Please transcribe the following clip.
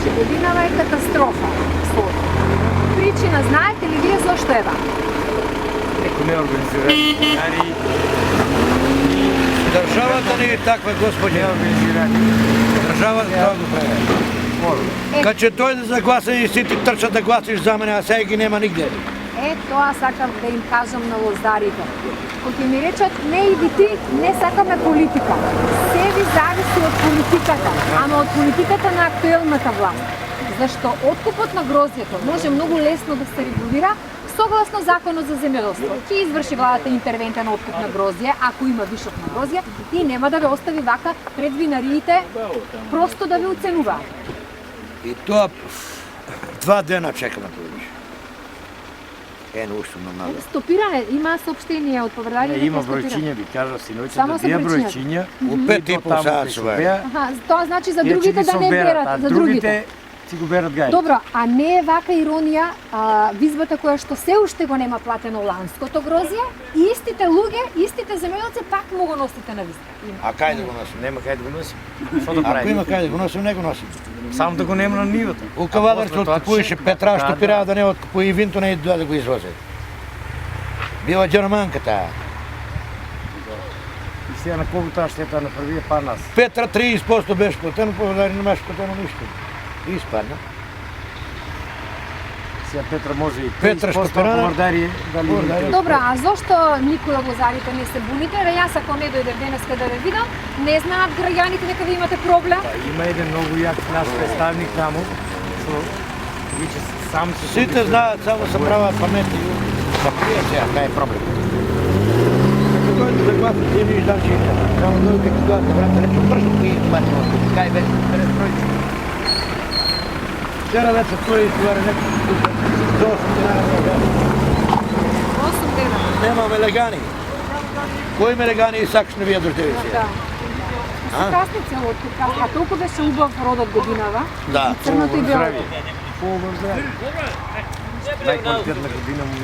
Значи, годинава е катастрофа. Причина, знаете ли вие зошто е вака? Неко не организирани семинари. Државата не е таква, господи. Не организирани. Државата тоа го прави. Кад ќе дојде за гласање и сите трчат да гласиш за мене, а сега ги нема нигде. Тоа сакам да им кажам на лозарите. Кога ми речат, не иди ти, не сакаме политика. Се ви зависи од политиката, ама од политиката на актуелната власт. Зашто откупот на грозјето може многу лесно да се регулира согласно законот за земјоделство. Ќе изврши владата интервентен откуп на грозје, ако има вишок на грозје, и нема да ве остави вака пред винариите просто да ве уценуваат. И тоа 2 дена чекаме тоа више. Уште на надо. Стопиране, има соопштение од повредање. Има бројчиња, ви кажа синоќа, Само да со бија бројчиња. бројчиња. У 5,5 саат се беа. Тоа значи за другите да не берат, за другите. Си го берат гајлици. Добро, а не е вака иронија, визбата која што се уште го нема платено ланското грозје, и истите луѓе, истите земјоделци пак му го носите на виска. А кај да го носим? Нема кај да го носим. Што да Ако правиме? има кај да го носим, не го носим. Само да го нема на нивата. У Кавадарци откупуваше Петра, што пираа да не откупува и винто не да го извозе. Била џерманка таа. И сега на колку таа штета направија па нас? Петра 30% беше платено, поведари немаше платено ништо. Испадна. Сега Петра може и Петра што пирана. повардари дали. Добро, а зошто никој од лозарите не се буните? Јас ако не дојдев денеска да ве видам, не знаат граѓаните дека ви имате проблем? Има еден многу јак наш представник таму, што виќе сам се... Сите знаат, само се прават паметни. Да прие сега, кај е проблем. Како дојде да гласат, ти виж да че само дојде како гласат, брате, рече, брзо кои избачено, кај беше, пред бројче. Вчера вече тој изговари некој до 8 дена. 8 дена. Немаме легани. Кои ме легани и сакаш не вие дождеви сега? Се касница од тука, а толку беше убав родот годинава. Да. И црното и белото. Најквалитетна година му.